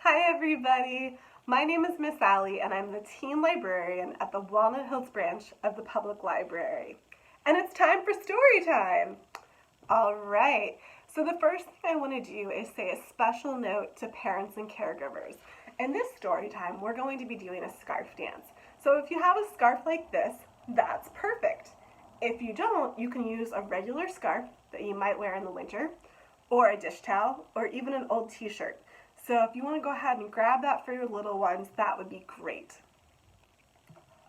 Hi everybody! My name is Miss Alli and I'm the teen librarian at the Walnut Hills Branch of the Public Library. And it's time for story time! Alright, so the first thing I want to do is say a special note to parents and caregivers. In this story time, we're going to be doing a scarf dance. So if you have a scarf like this, that's perfect. If you don't, you can use a regular scarf that you might wear in the winter, or a dish towel, or even an old t-shirt. So if you want to go ahead and grab that for your little ones, that would be great.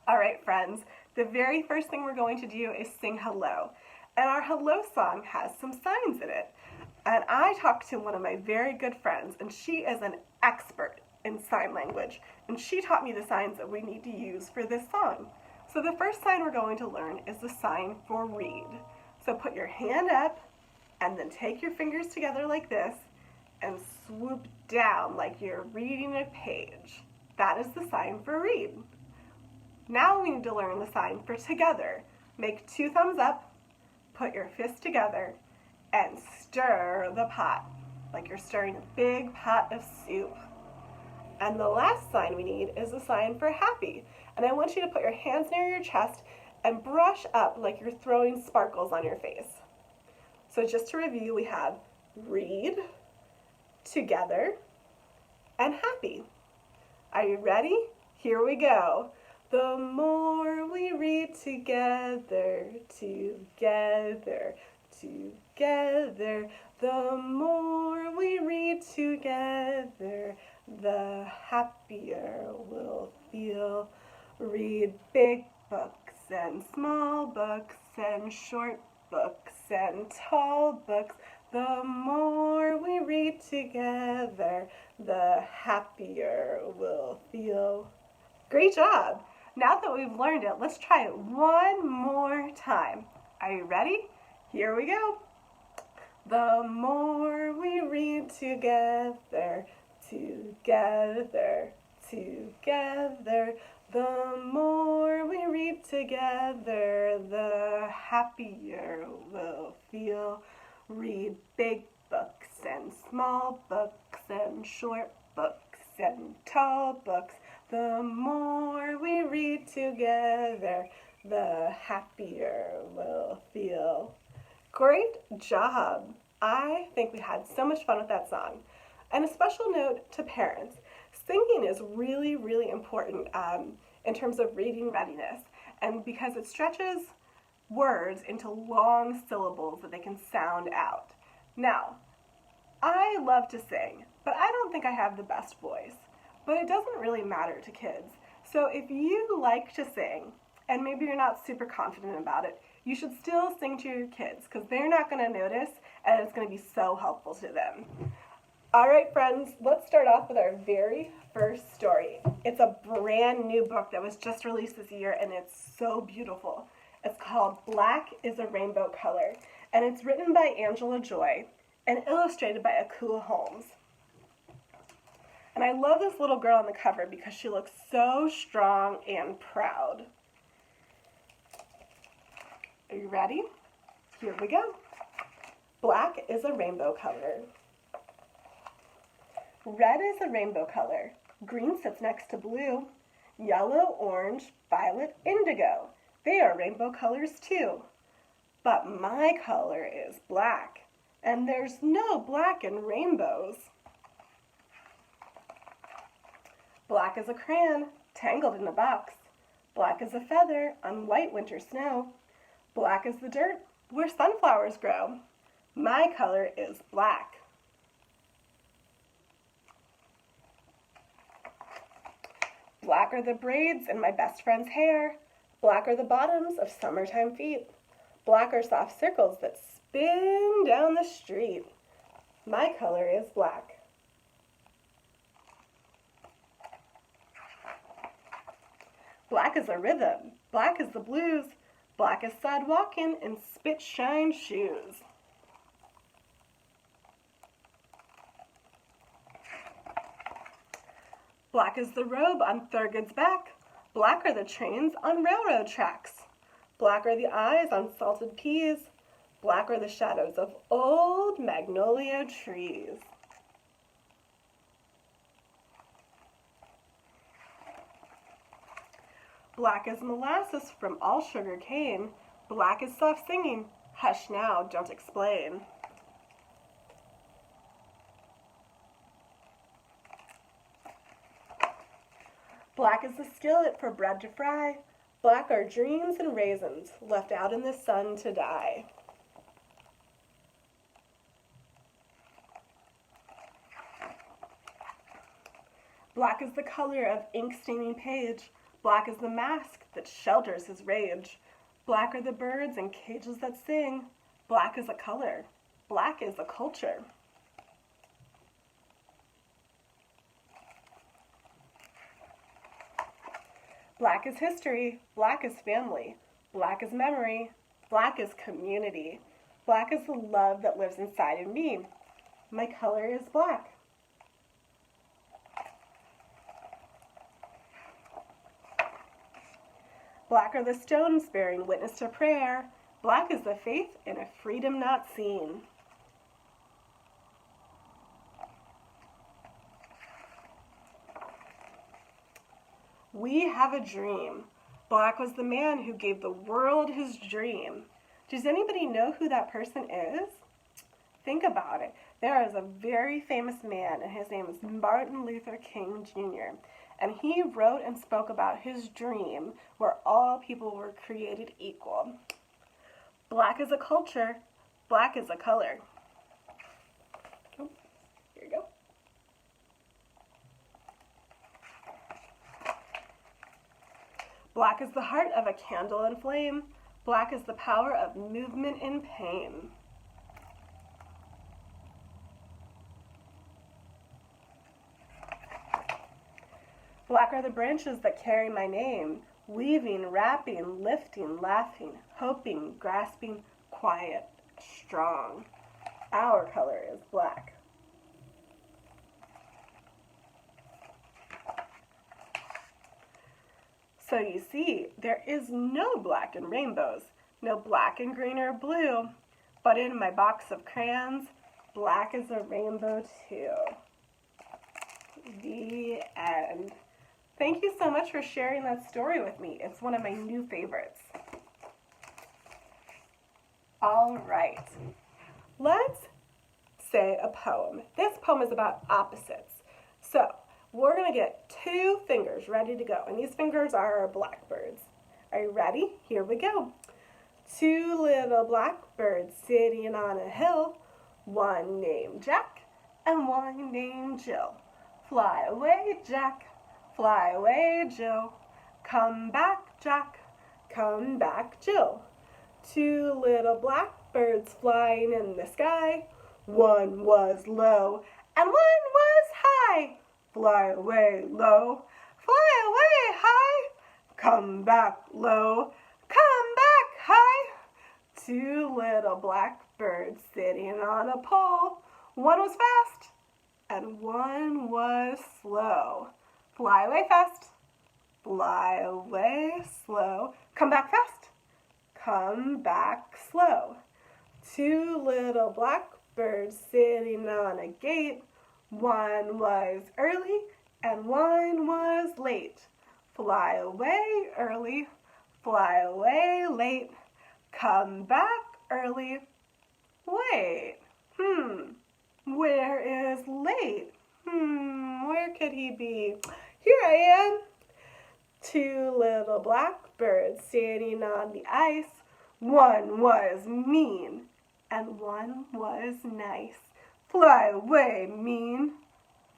Alright friends, the very first thing we're going to do is sing hello. And our hello song has some signs in it. And I talked to one of my very good friends, and she is an expert in sign language. And she taught me the signs that we need to use for this song. So the first sign we're going to learn is the sign for read. So put your hand up, and then take your fingers together like this, and swoop down like you're reading a page. That is the sign for read. Now we need to learn the sign for together. Make 2 thumbs up, put your fists together, and stir the pot like you're stirring a big pot of soup. And the last sign we need is the sign for happy. And I want you to put your hands near your chest and brush up like you're throwing sparkles on your face. So just to review, we have read, together, and happy. Are you ready? Here we go. The more we read together, together, together, the more we read together, the happier we'll feel. Read big books and small books and short books and tall books. The more we read together, the happier we'll feel. Great job! Now that we've learned it, let's try it one more time. Are you ready? Here we go. The more we read together, together, together, the more we read together, the happier we'll feel. Read big books and small books and short books and tall books. The more we read together, the happier we'll feel. Great job! I think we had so much fun with that song. And a special note to parents, singing is really, really important in terms of reading readiness, and because it stretches words into long syllables that they can sound out. Now, I love to sing, but I don't think I have the best voice. But it doesn't really matter to kids. So if you like to sing, and maybe you're not super confident about it, you should still sing to your kids, because they're not going to notice, and it's going to be so helpful to them. Alright friends, let's start off with our very first story. It's a brand new book that was just released this year, and it's so beautiful. It's called Black is a Rainbow Color, and it's written by Angela Joy and illustrated by Akua Holmes. And I love this little girl on the cover because she looks so strong and proud. Are you ready? Here we go. Black is a rainbow color. Red is a rainbow color. Green sits next to blue. Yellow, orange, violet, indigo. They are rainbow colors too. But my color is black, and there's no black in rainbows. Black is a crayon, tangled in a box. Black is a feather on white winter snow. Black is the dirt where sunflowers grow. My color is black. Black are the braids in my best friend's hair. Black are the bottoms of summertime feet. Black are soft circles that spin down the street. My color is black. Black is a rhythm. Black is the blues. Black is sad walking in spit shine shoes. Black is the robe on Thurgood's back. Black are the trains on railroad tracks. Black are the eyes on salted peas. Black are the shadows of old magnolia trees. Black as molasses from all sugar cane. Black as soft singing. Hush now, don't explain. Black is the skillet for bread to fry. Black are dreams and raisins left out in the sun to die. Black is the color of ink staining page. Black is the mask that shelters his rage. Black are the birds in cages that sing. Black is a color. Black is a culture. Black is history. Black is family. Black is memory. Black is community. Black is the love that lives inside of me. My color is black. Black are the stones bearing witness to prayer. Black is the faith in a freedom not seen. We have a dream. Black was the man who gave the world his dream. Does anybody know who that person is? Think about it. There is a very famous man, and his name is Martin Luther King Jr., and he wrote and spoke about his dream where all people were created equal. Black is a culture. Black is a color. Oh, here you go. Black is the heart of a candle in flame. Black is the power of movement in pain. Black are the branches that carry my name, weaving, wrapping, lifting, laughing, hoping, grasping, quiet, strong. Our color is black. So you see, there is no black in rainbows, no black and green or blue, but in my box of crayons, black is a rainbow too. The end. Thank you so much for sharing that story with me. It's one of my new favorites. All right, let's say a poem. This poem is about opposites. So we're gonna get 2 fingers ready to go, and these fingers are our blackbirds. Are you ready? Here we go. 2 little blackbirds sitting on a hill, one named Jack and one named Jill. Fly away, Jack. Fly away, Jill. Come back, Jack. Come back, Jill. 2 little blackbirds flying in the sky. One was low and one was high. Fly away, low. Fly away, high. Come back, low. Come back, high. 2 little blackbirds sitting on a pole. One was fast and one was slow. Fly away fast, fly away slow, come back fast, come back slow. 2 little blackbirds sitting on a gate, one was early and one was late. Fly away early, fly away late, come back early, wait, where is late? Where could he be? Here I am. 2 little blackbirds sitting on the ice. One was mean and one was nice. Fly away, mean.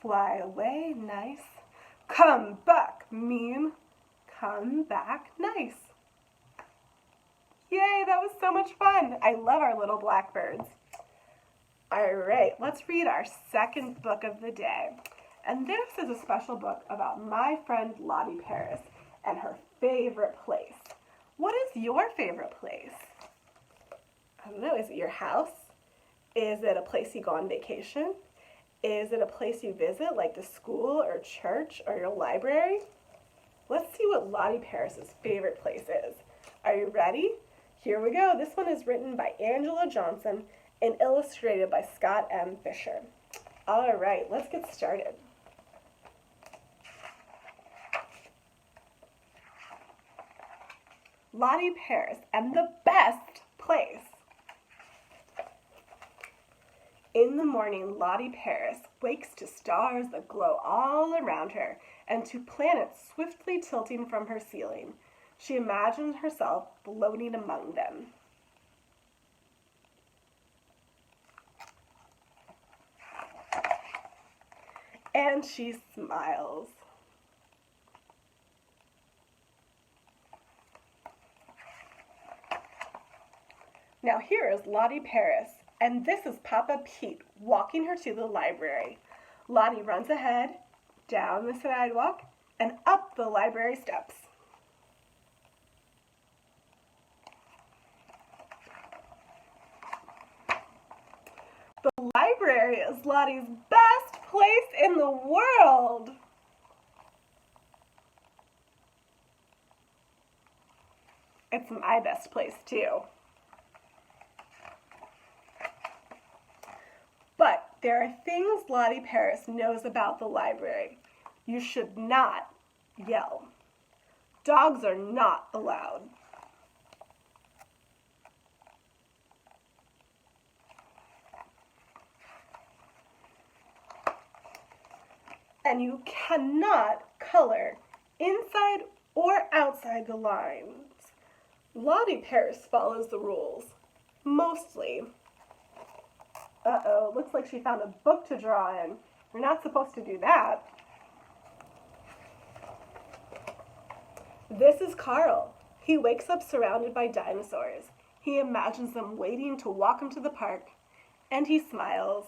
Fly away, nice. Come back, mean. Come back, nice. Yay, that was so much fun. I love our little blackbirds. All right, let's read our second book of the day. And this is a special book about my friend Lottie Paris and her favorite place. What is your favorite place? I don't know, is it your house? Is it a place you go on vacation? Is it a place you visit, like the school or church or your library? Let's see what Lottie Paris's favorite place is. Are you ready? Here we go. This one is written by Angela Johnson and illustrated by Scott M. Fisher. All right, let's get started. Lottie Paris, and the best place. In the morning, Lottie Paris wakes to stars that glow all around her and to planets swiftly tilting from her ceiling. She imagines herself floating among them. And she smiles. Now here is Lottie Paris, and this is Papa Pete walking her to the library. Lottie runs ahead, down the sidewalk, and up the library steps. The library is Lottie's best place in the world. It's my best place too. But there are things Lottie Paris knows about the library. You should not yell. Dogs are not allowed. And you cannot color inside or outside the lines. Lottie Paris follows the rules, mostly. Uh-oh, looks like she found a book to draw in. You're not supposed to do that. This is Carl. He wakes up surrounded by dinosaurs. He imagines them waiting to walk him to the park, and he smiles.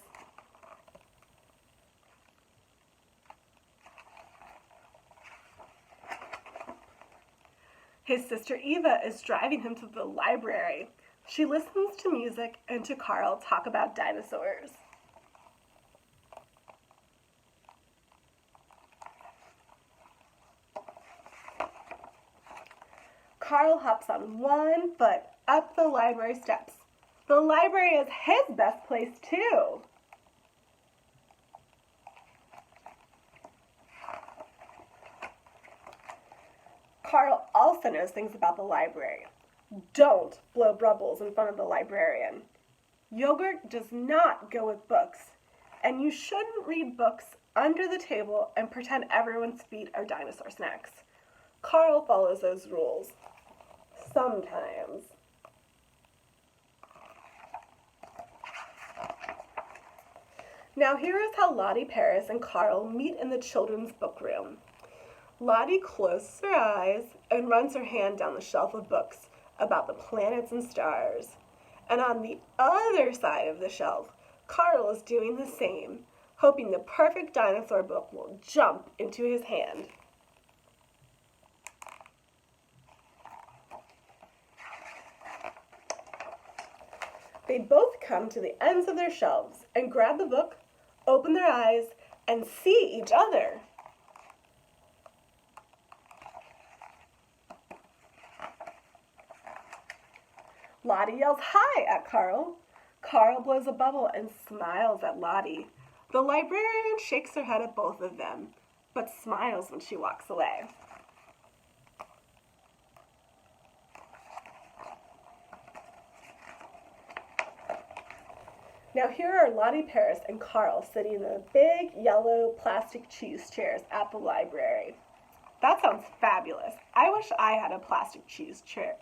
His sister Eva is driving him to the library. She listens to music and to Carl talk about dinosaurs. Carl hops on one foot up the library steps. The library is his best place too. Carl also knows things about the library. Don't blow bubbles in front of the librarian. Yogurt does not go with books, and you shouldn't read books under the table and pretend everyone's feet are dinosaur snacks. Carl follows those rules. Sometimes. Now here is how Lottie Paris and Carl meet in the children's book room. Lottie closes her eyes and runs her hand down the shelf of books about the planets and stars. And on the other side of the shelf, Carl is doing the same, hoping the perfect dinosaur book will jump into his hand. They both come to the ends of their shelves and grab the book, open their eyes, and see each other. Lottie yells hi at Carl. Carl blows a bubble and smiles at Lottie. The librarian shakes her head at both of them, but smiles when she walks away. Now here are Lottie Paris and Carl sitting in the big yellow plastic cheese chairs at the library. That sounds fabulous. I wish I had a plastic cheese chair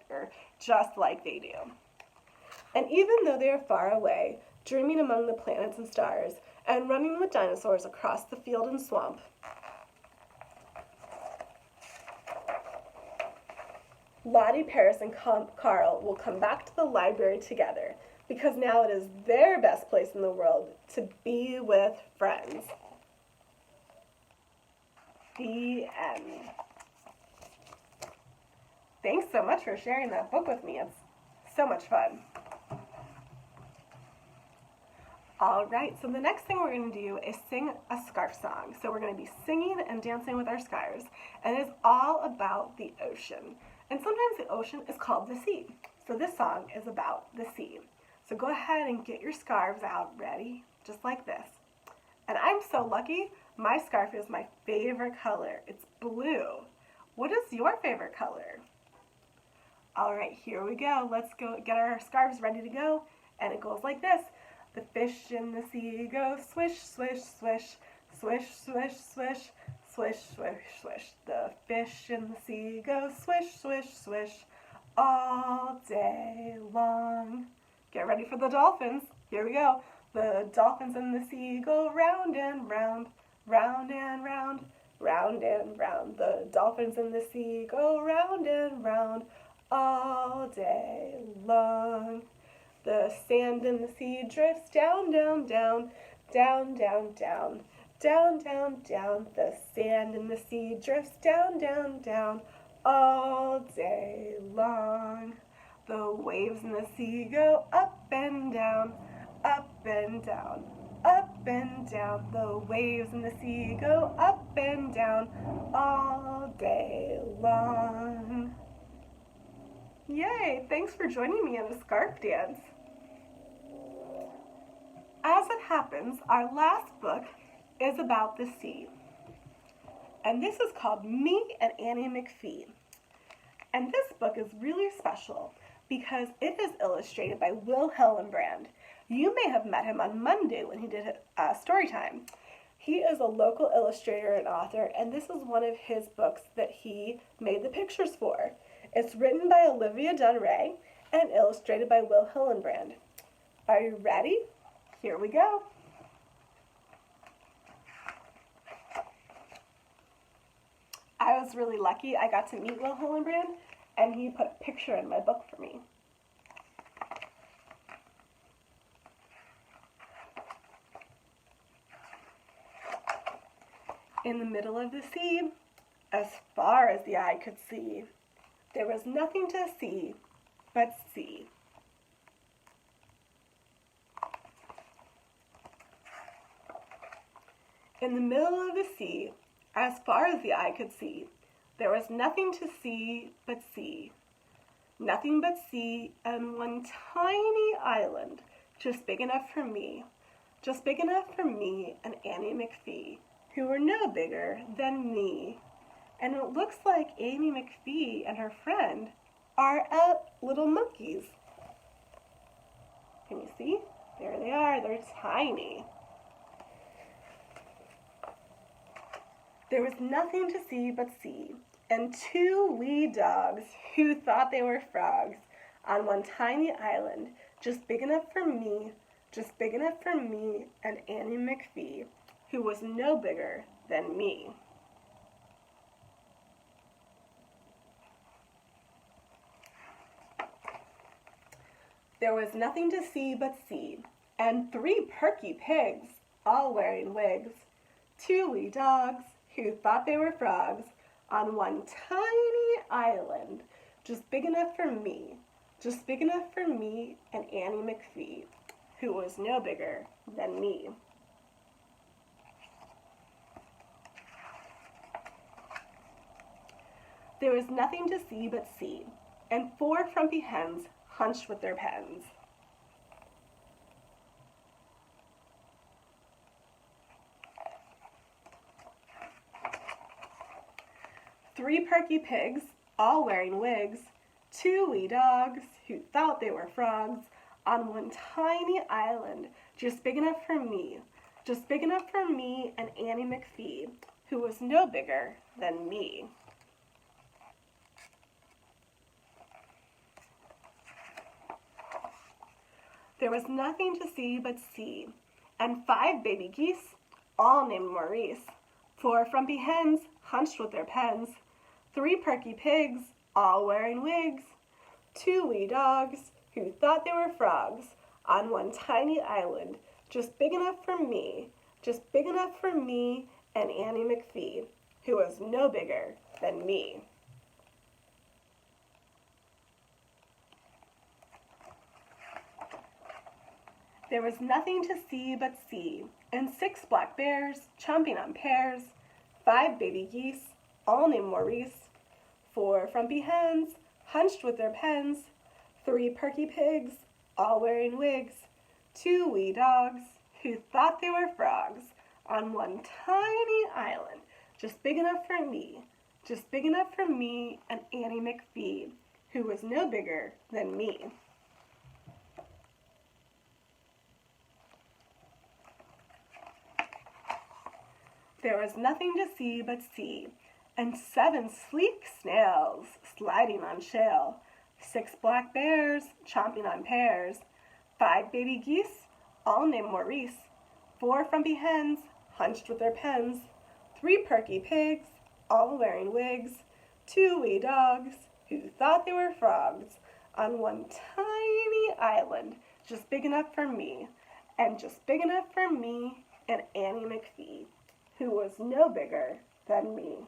just like they do. And even though they are far away, dreaming among the planets and stars, and running with dinosaurs across the field and swamp, Lottie Paris and Carl will come back to the library together, because now it is their best place in the world to be with friends. The end. Thanks so much for sharing that book with me. It's so much fun. All right, so the next thing we're going to do is sing a scarf song. So we're going to be singing and dancing with our scarves, and it's all about the ocean. And sometimes the ocean is called the sea. So this song is about the sea. So go ahead and get your scarves out ready, just like this. And I'm so lucky, my scarf is my favorite color. It's blue. What is your favorite color? All right, here we go. Let's go get our scarves ready to go. And it goes like this. The fish in the sea go swish, swish, swish, swish, swish, swish, swish, swish, swish. The fish in the sea go swish, swish, swish, all day long. Get ready for the dolphins. Here we go. The dolphins in the sea go round and round, round and round, round and round. The dolphins in the sea go round and round all day long. The sand in the sea drifts down, down, down, down, down, down, down, down, down. The sand in the sea drifts down, down, down, all day long. The waves in the sea go up and down, up and down, up and down. The waves in the sea go up and down, all day long. Yay! Thanks for joining me in a scarf dance. As it happens, our last book is about the sea. And this is called Me and Annie McPhee. And this book is really special because it is illustrated by Will Hillenbrand. You may have met him on Monday when he did Storytime. He is a local illustrator and author, and this is one of his books that he made the pictures for. It's written by Olivia Dunray and illustrated by Will Hillenbrand. Are you ready? Here we go. I was really lucky. I got to meet Will Hillenbrand, and he put a picture in my book for me. In the middle of the sea, as far as the eye could see, there was nothing to see but sea. In the middle of the sea, as far as the eye could see, there was nothing to see but sea. Nothing but sea and one tiny island, just big enough for me, just big enough for me and Annie McPhee, who were no bigger than me. And it looks like Annie McPhee and her friend are little monkeys. Can you see? There they are. They're tiny. There was nothing to see but sea, and two wee dogs who thought they were frogs on one tiny island, just big enough for me, just big enough for me and Annie McPhee, who was no bigger than me. There was nothing to see but sea, and three perky pigs, all wearing wigs, two wee dogs who thought they were frogs on one tiny island, just big enough for me, just big enough for me and Annie McPhee, who was no bigger than me. There was nothing to see but sea, and four frumpy hens hunched with their pens. Three perky pigs, all wearing wigs, two wee dogs who thought they were frogs on one tiny island, just big enough for me, just big enough for me and Annie McPhee, who was no bigger than me. There was nothing to see but sea, and five baby geese, all named Maurice, four frumpy hens hunched with their pens, three perky pigs, all wearing wigs, two wee dogs who thought they were frogs on one tiny island, just big enough for me, just big enough for me and Annie McPhee, who was no bigger than me. There was nothing to see but sea, and six black bears chomping on pears, five baby geese, all named Maurice, four frumpy hens hunched with their pens, three perky pigs, all wearing wigs, two wee dogs who thought they were frogs on one tiny island, just big enough for me, just big enough for me and Annie McPhee, who was no bigger than me. There was nothing to see but sea, and 7 sleek snails sliding on shale, 6 black bears chomping on pears, 5 baby geese, all named Maurice, 4 frumpy hens hunched with their pens, 3 perky pigs, all wearing wigs, 2 wee dogs who thought they were frogs, on one tiny island, just big enough for me, and just big enough for me and Annie McPhee, who was no bigger than me.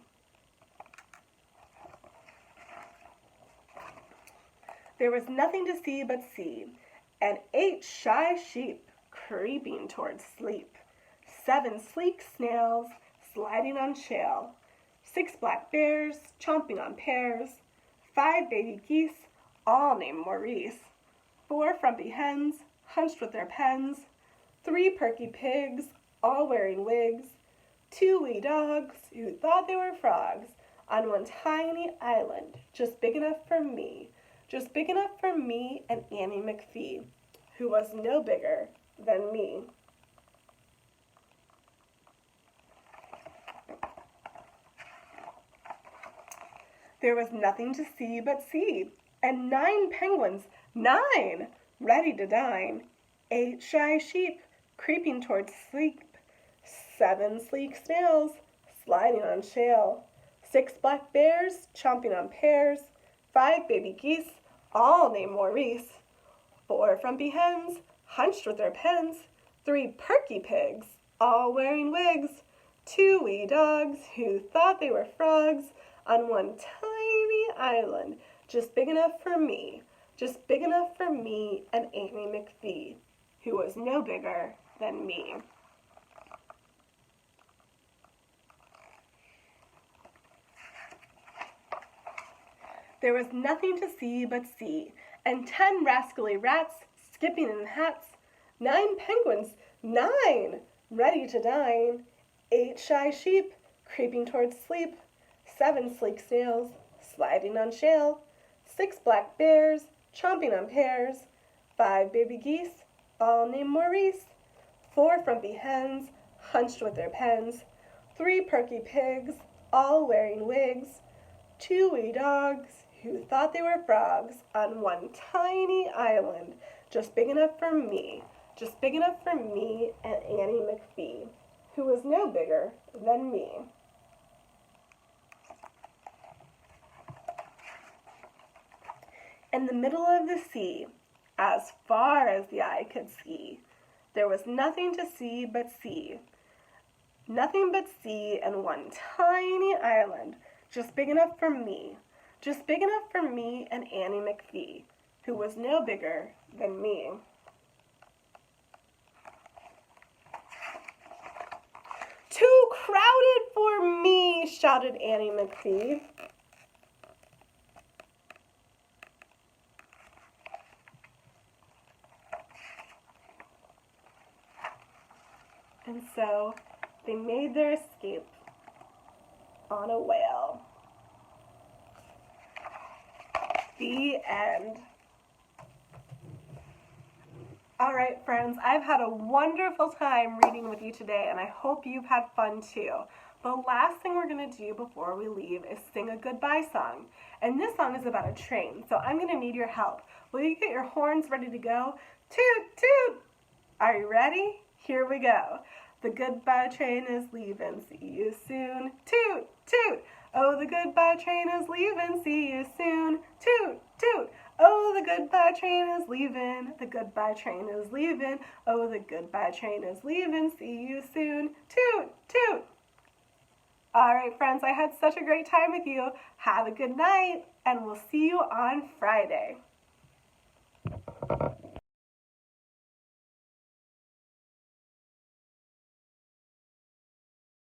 There was nothing to see but sea, and 8 shy sheep creeping towards sleep, 7 sleek snails sliding on shale, 6 black bears chomping on pears, 5 baby geese, all named Maurice, 4 frumpy hens hunched with their pens, 3 perky pigs, all wearing wigs, 2 wee dogs who thought they were frogs, on one tiny island, just big enough for me, just big enough for me and Annie McPhee, who was no bigger than me. There was nothing to see but sea, and 9 penguins, 9, ready to dine, 8 shy sheep creeping towards sleep, 7 sleek snails sliding on shale, 6 black bears chomping on pears, 5 baby geese, all named Maurice, 4 frumpy hens hunched with their pens, 3 perky pigs, all wearing wigs, 2 wee dogs who thought they were frogs, on one tiny island, just big enough for me, just big enough for me and Annie McPhee, who was no bigger than me. There was nothing to see but sea, and 10 rascally rats skipping in hats, 9 penguins, 9, ready to dine, 8 shy sheep creeping towards sleep, 7 sleek snails sliding on shale, 6 black bears chomping on pears, 5 baby geese, all named Maurice, 4 frumpy hens hunched with their pens, 3 perky pigs, all wearing wigs, 2 wee dogs who thought they were frogs, on one tiny island, just big enough for me, just big enough for me and Annie McPhee, who was no bigger than me. In the middle of the sea, as far as the eye could see, there was nothing to see but sea. Nothing but sea and one tiny island, just big enough for me, just big enough for me and Annie McPhee, who was no bigger than me. Too crowded for me, shouted Annie McPhee. And so they made their escape on a whale. The end. All right, friends, I've had a wonderful time reading with you today, and I hope you've had fun too. The last thing we're going to do before we leave is sing a goodbye song. And this song is about a train, so I'm going to need your help. Will you get your horns ready to go? Toot, toot! Are you ready? Here we go. The goodbye train is leaving, see you soon. Toot, toot! Oh, the goodbye train is leaving, see you soon. Toot, toot! Oh, the goodbye train is leaving, the goodbye train is leaving. Oh, the goodbye train is leaving, see you soon. Toot, toot! All right, friends, I had such a great time with you. Have a good night, and we'll see you on Friday.